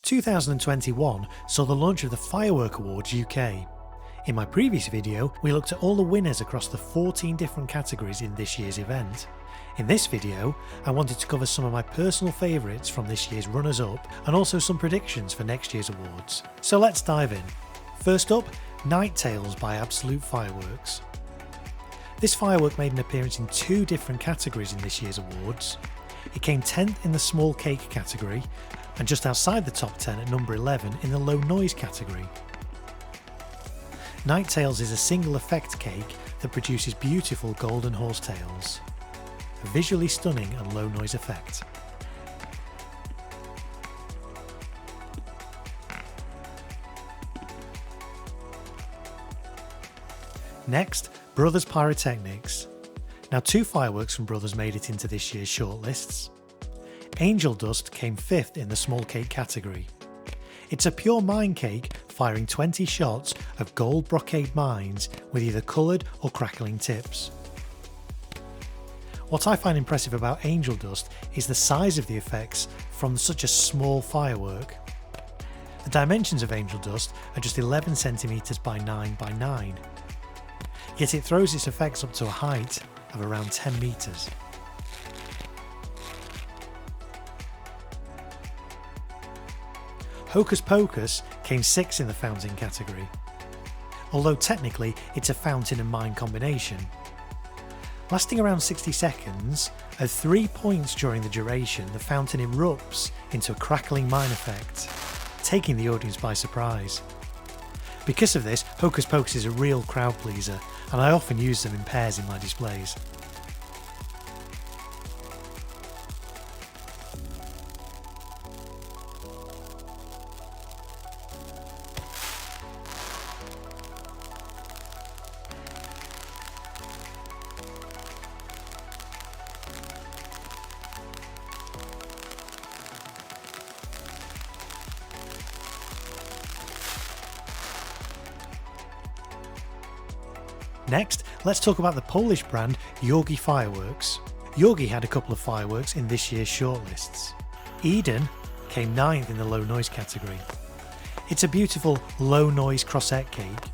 2021 saw the launch of the Firework Awards UK. In my previous video, we looked at all the winners across the 14 different categories in this year's event. In this video, I wanted to cover some of my personal favourites from this year's runners-up and also some predictions for next year's awards. So let's dive in. First up, Night Tales by Absolute Fireworks. This firework made an appearance in two different categories in this year's awards. It came 10th in the small cake category and just outside the top 10 at number 11 in the low noise category. Night Tales is a single effect cake that produces beautiful golden horsetails. A visually stunning and low noise effect. Next, Brothers Pyrotechnics. Now, two fireworks from Brothers made it into this year's shortlists. Angel Dust came 5th in the small cake category. It's a pure mine cake firing 20 shots of gold brocade mines with either coloured or crackling tips. What I find impressive about Angel Dust is the size of the effects from such a small firework. The dimensions of Angel Dust are just 11 cm by 9 by 9, yet it throws its effects up to a height of around 10 metres. Hocus Pocus came 6th in the fountain category, although technically it's a fountain and mine combination. Lasting around 60 seconds, at 3 points during the duration the fountain erupts into a crackling mine effect, taking the audience by surprise. Because of this, Hocus Pocus is a real crowd pleaser, and I often use them in pairs in my displays. Next, let's talk about the Polish brand Jorge Fireworks. Jorge had a couple of fireworks in this year's shortlists. Eden came 9th in the low noise category. It's a beautiful low noise crossette cake,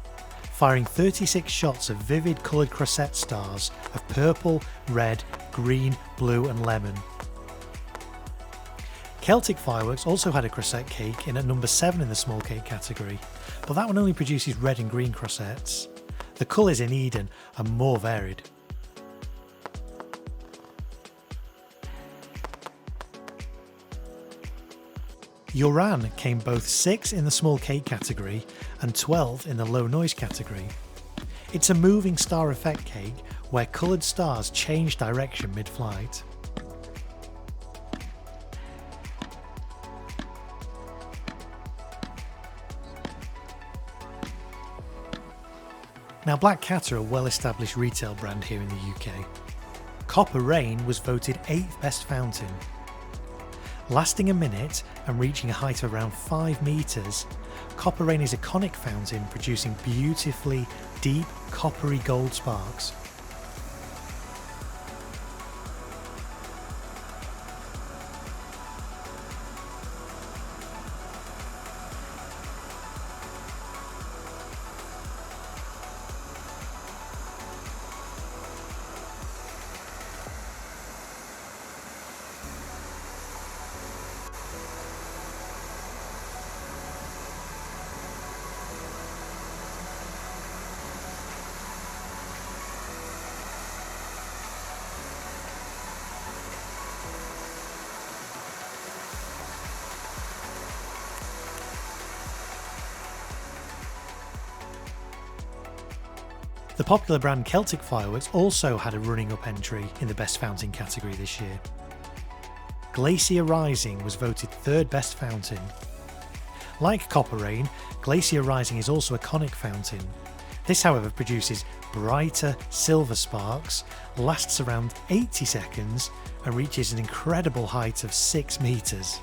firing 36 shots of vivid coloured crossette stars of purple, red, green, blue and lemon. Celtic Fireworks also had a crossette cake in at number 7 in the small cake category, but that one only produces red and green crossettes. The colours in Eden are more varied. Yoran came both 6th in the small cake category and 12th in the low noise category. It's a moving star effect cake where coloured stars change direction mid-flight. Now, Black Cat are a well-established retail brand here in the UK. Copper Rain was voted 8th best fountain. Lasting a minute and reaching a height of around 5 metres, Copper Rain is a conic fountain producing beautifully deep coppery gold sparks. The popular brand Celtic Fireworks also had a running-up entry in the best fountain category this year. Glacier Rising was voted 3rd best fountain. Like Copper Rain, Glacier Rising is also a conic fountain. This, however, produces brighter silver sparks, lasts around 80 seconds and reaches an incredible height of 6 metres.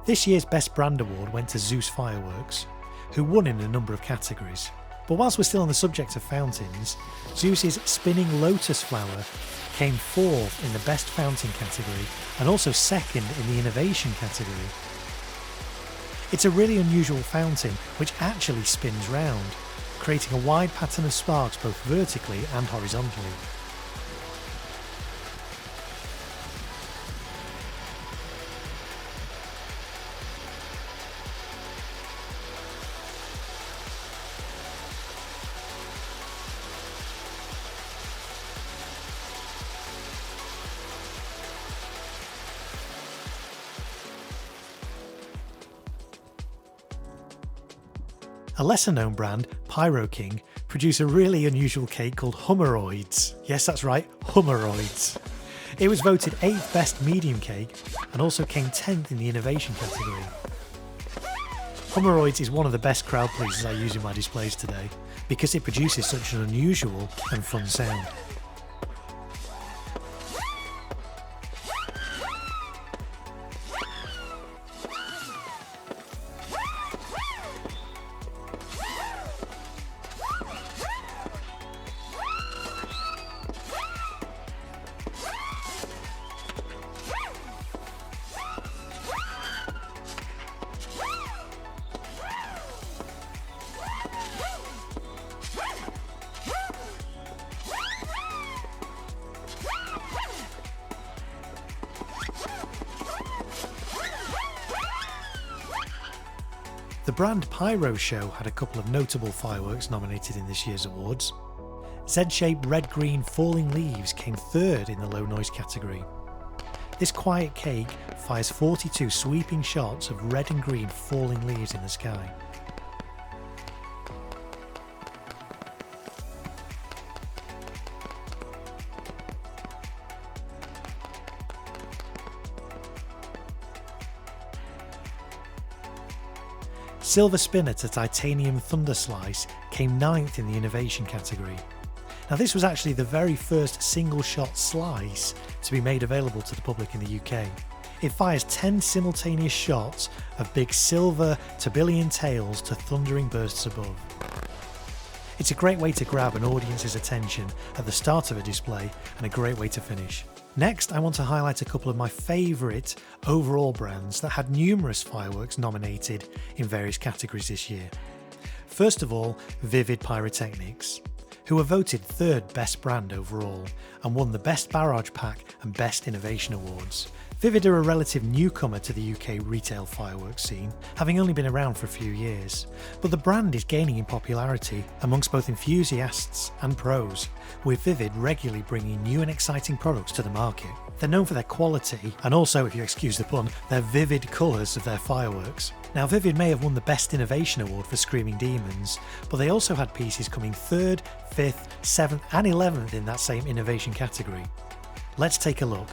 This year's Best Brand Award went to Zeus Fireworks, who won in a number of categories. But whilst we're still on the subject of fountains, Zeus's Spinning Lotus Flower came 4th in the Best Fountain category and also 2nd in the Innovation category. It's a really unusual fountain which actually spins round, creating a wide pattern of sparks both vertically and horizontally. A lesser known brand, PyroKing, produce a really unusual cake called Hummeroids. Yes, that's right, Hummeroids. It was voted 8th best medium cake and also came 10th in the innovation category. Hummeroids is one of the best crowd pleasers I use in my displays today because it produces such an unusual and fun sound. The brand Pyroshow had a couple of notable fireworks nominated in this year's awards. Z-shaped red-green falling leaves came 3rd in the low noise category. This quiet cake fires 42 sweeping shots of red and green falling leaves in the sky. Silver Spinner to Titanium Thunder Slice came 9th in the innovation category. Now this was actually the very first single shot slice to be made available to the public in the UK. It fires 10 simultaneous shots of big silver tourbillon tails to thundering bursts above. It's a great way to grab an audience's attention at the start of a display and a great way to finish. Next, I want to highlight a couple of my favourite overall brands that had numerous fireworks nominated in various categories this year. First of all, Vivid Pyrotechnics, who were voted 3rd best brand overall and won the Best Barrage Pack and Best Innovation Awards. Vivid are a relative newcomer to the UK retail fireworks scene, having only been around for a few years, but the brand is gaining in popularity amongst both enthusiasts and pros, with Vivid regularly bringing new and exciting products to the market. They're known for their quality and also, if you excuse the pun, their vivid colours of their fireworks. Now Vivid may have won the Best Innovation Award for Screaming Demons, but they also had pieces coming 3rd, 5th, 7th and 11th in that same innovation category. Let's take a look.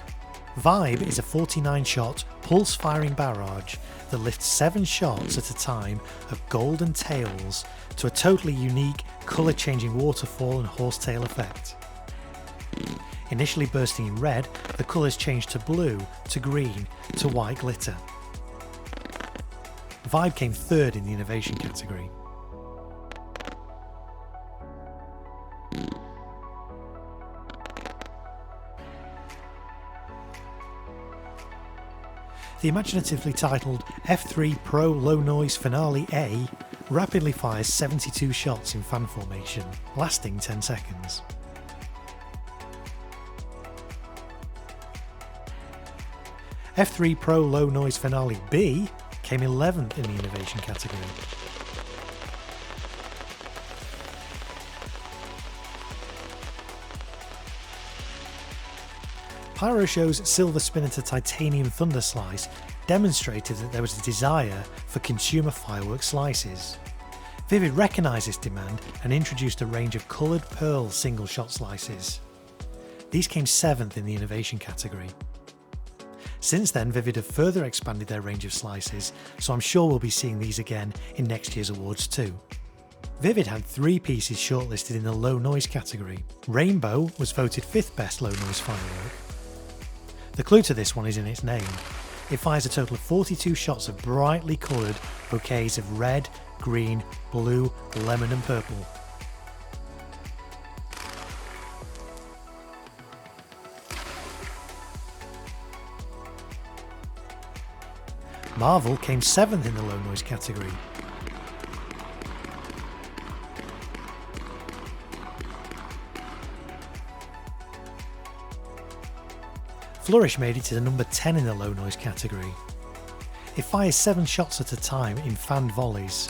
Vibe is a 49-shot pulse-firing barrage that lifts 7 shots at a time of golden tails to a totally unique, colour-changing waterfall and horsetail effect. Initially bursting in red, the colours change to blue, to green, to white glitter. Vibe came 3rd in the innovation category. The imaginatively titled F3 Pro Low Noise Finale A rapidly fires 72 shots in fan formation, lasting 10 seconds. F3 Pro Low Noise Finale B came 11th in the innovation category. Pyroshow's Silver Spinner to Titanium Thunder Slice demonstrated that there was a desire for consumer firework slices. Vivid recognised this demand and introduced a range of coloured pearl single shot slices. These came 7th in the innovation category. Since then, Vivid have further expanded their range of slices, so I'm sure we'll be seeing these again in next year's awards too. Vivid had 3 pieces shortlisted in the low noise category. Rainbow was voted 5th best low noise firework. The clue to this one is in its name. It fires a total of 42 shots of brightly coloured bouquets of red, green, blue, lemon and purple. Marvel came 7th in the low noise category. Flourish made it to the number 10 in the low noise category. It fires 7 shots at a time in fanned volleys.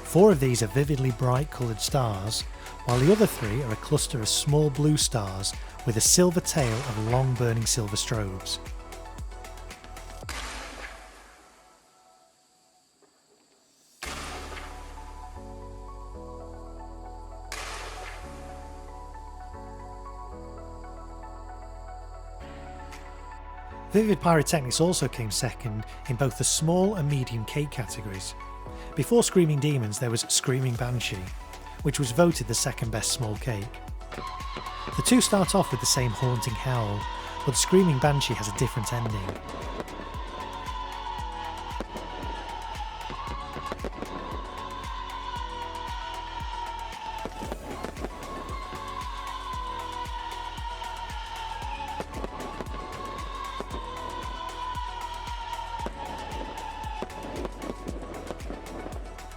4 of these are vividly bright coloured stars, while the other 3 are a cluster of small blue stars with a silver tail of long burning silver strobes. Vivid Pyrotechnics also came second in both the small and medium cake categories. Before Screaming Demons there was Screaming Banshee, which was voted the second best small cake. The two start off with the same haunting howl, but the Screaming Banshee has a different ending.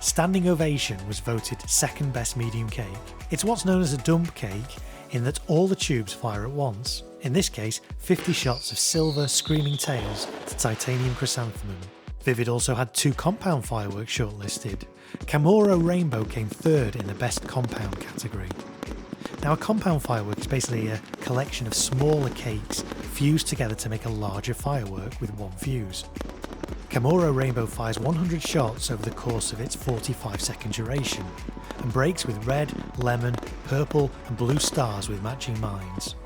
Standing Ovation was voted second best medium cake. It's what's known as a dump cake in that all the tubes fire at once. In this case, 50 shots of silver screaming tails to titanium chrysanthemum. Vivid also had 2 compound fireworks shortlisted. Camoro Rainbow came 3rd in the best compound category. Now a compound firework is basically a collection of smaller cakes fused together to make a larger firework with one fuse. Camoro Rainbow fires 100 shots over the course of its 45-second duration and breaks with red, lemon, purple and blue stars with matching mines.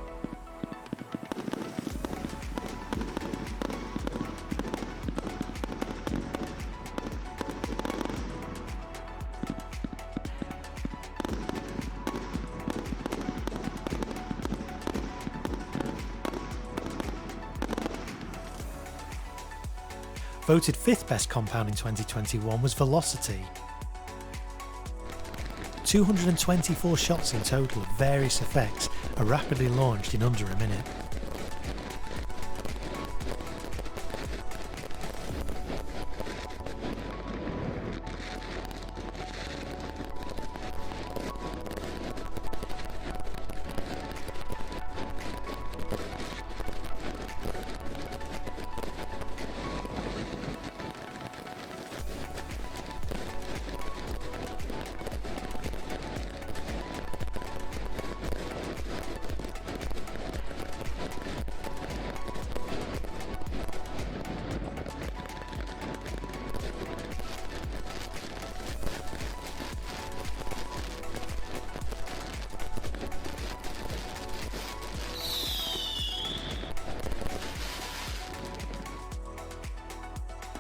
Voted 5th best compound in 2021 was Velocity. 224 shots in total of various effects are rapidly launched in under a minute.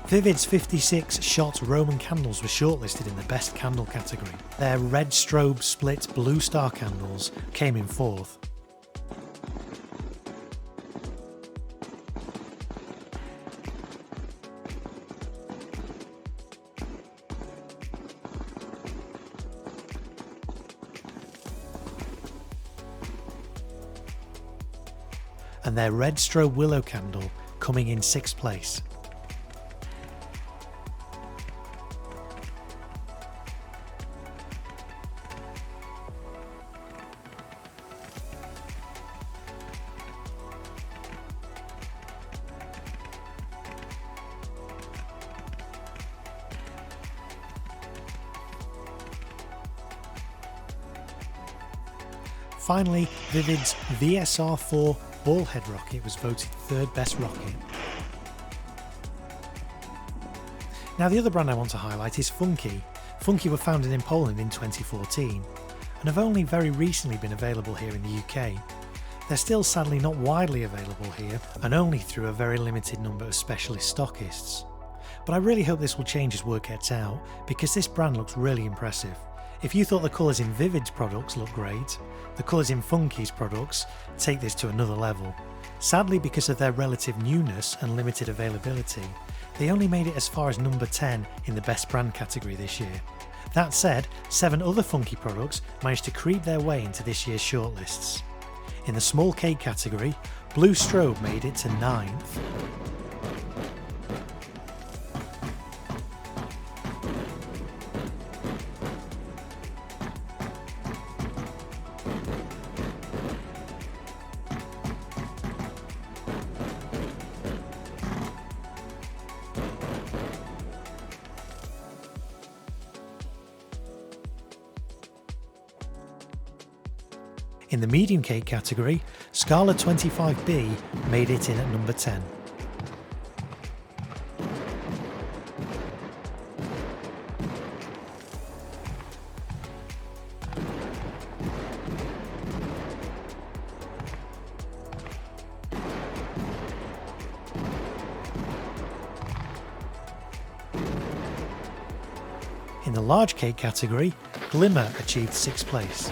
Vivid's 56 shot Roman candles were shortlisted in the best candle category. Their red strobe split blue star candles came in 4th. And their red strobe willow candle coming in 6th place. Finally, Vivid's VSR4 ball-head rocket was voted 3rd best rocket. Now the other brand I want to highlight is Funke. Funke were founded in Poland in 2014 and have only very recently been available here in the UK. They're still sadly not widely available here and only through a very limited number of specialist stockists. But I really hope this will change as work gets out because this brand looks really impressive. If you thought the colours in Vivid's products look great, the colours in Funke's products take this to another level. Sadly, because of their relative newness and limited availability, they only made it as far as number 10 in the best brand category this year. That said, 7 other Funke products managed to creep their way into this year's shortlists. In the small cake category, Blue Strobe made it to 9th. In the medium cake category, Scala 25B made it in at number 10. In the large cake category, Glimmer achieved 6th place.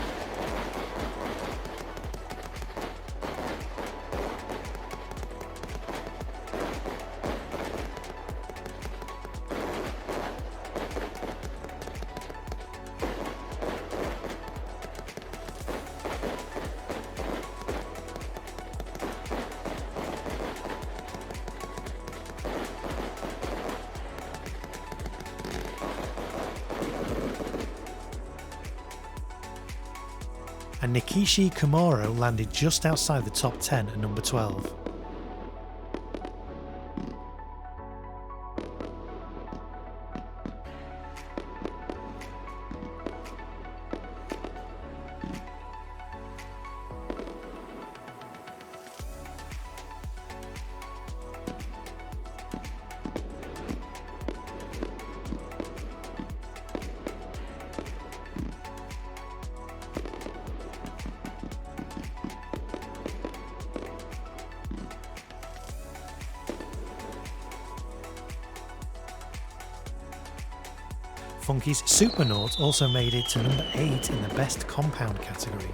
And Nikishi Komoro landed just outside the top 10 at number 12. Funke's Supernaut also made it to number 8 in the best compound category.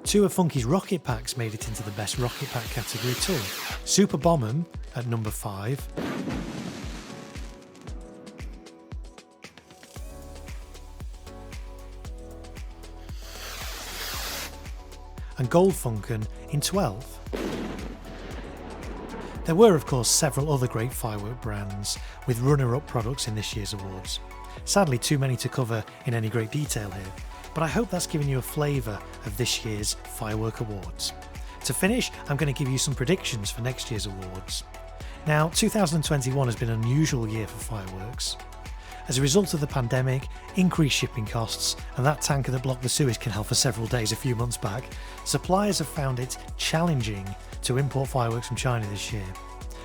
Two of Funke's rocket packs made it into the best rocket pack category too. Super Bomb at number 5. And Gold Funken in 12th. There were of course several other great firework brands with runner-up products in this year's awards. Sadly too many to cover in any great detail here, but I hope that's given you a flavour of this year's Firework Awards. To finish, I'm going to give you some predictions for next year's awards. Now, 2021 has been an unusual year for fireworks. As a result of the pandemic, increased shipping costs, and that tanker that blocked the Suez Canal for several days a few months back, suppliers have found it challenging to import fireworks from China this year,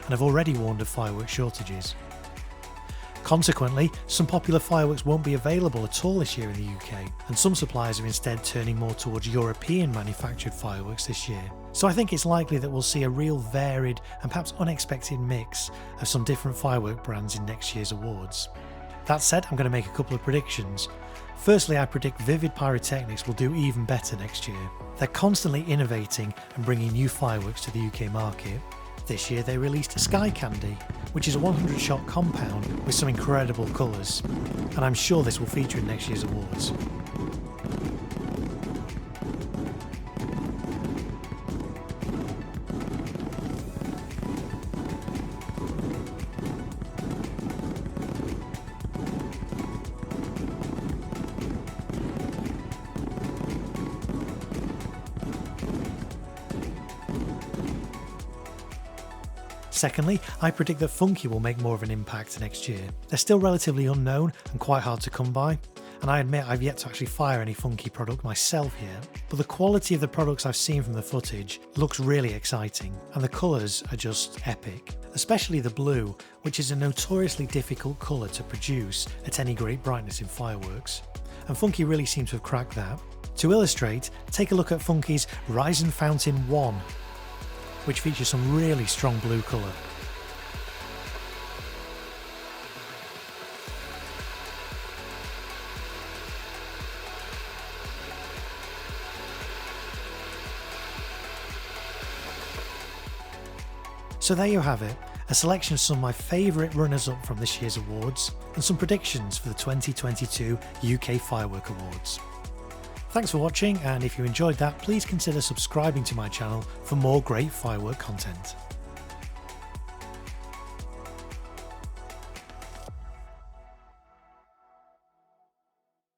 and have already warned of fireworks shortages. Consequently, some popular fireworks won't be available at all this year in the UK, and some suppliers are instead turning more towards European manufactured fireworks this year. So I think it's likely that we'll see a real varied and perhaps unexpected mix of some different firework brands in next year's awards. That said, I'm going to make a couple of predictions. Firstly, I predict Vivid Pyrotechnics will do even better next year. They're constantly innovating and bringing new fireworks to the UK market. This year they released Sky Candy, which is a 100-shot compound with some incredible colours, and I'm sure this will feature in next year's awards. Secondly, I predict that Funke will make more of an impact next year. They're still relatively unknown and quite hard to come by, and I admit I've yet to actually fire any Funke product myself yet, but the quality of the products I've seen from the footage looks really exciting, and the colours are just epic. Especially the blue, which is a notoriously difficult colour to produce at any great brightness in fireworks, and Funke really seems to have cracked that. To illustrate, take a look at Funke's Rising Fountain 1, which features some really strong blue colour. So there you have it, a selection of some of my favourite runners-up from this year's awards, and some predictions for the 2022 UK Firework Awards. Thanks for watching, and if you enjoyed that, please consider subscribing to my channel for more great firework content.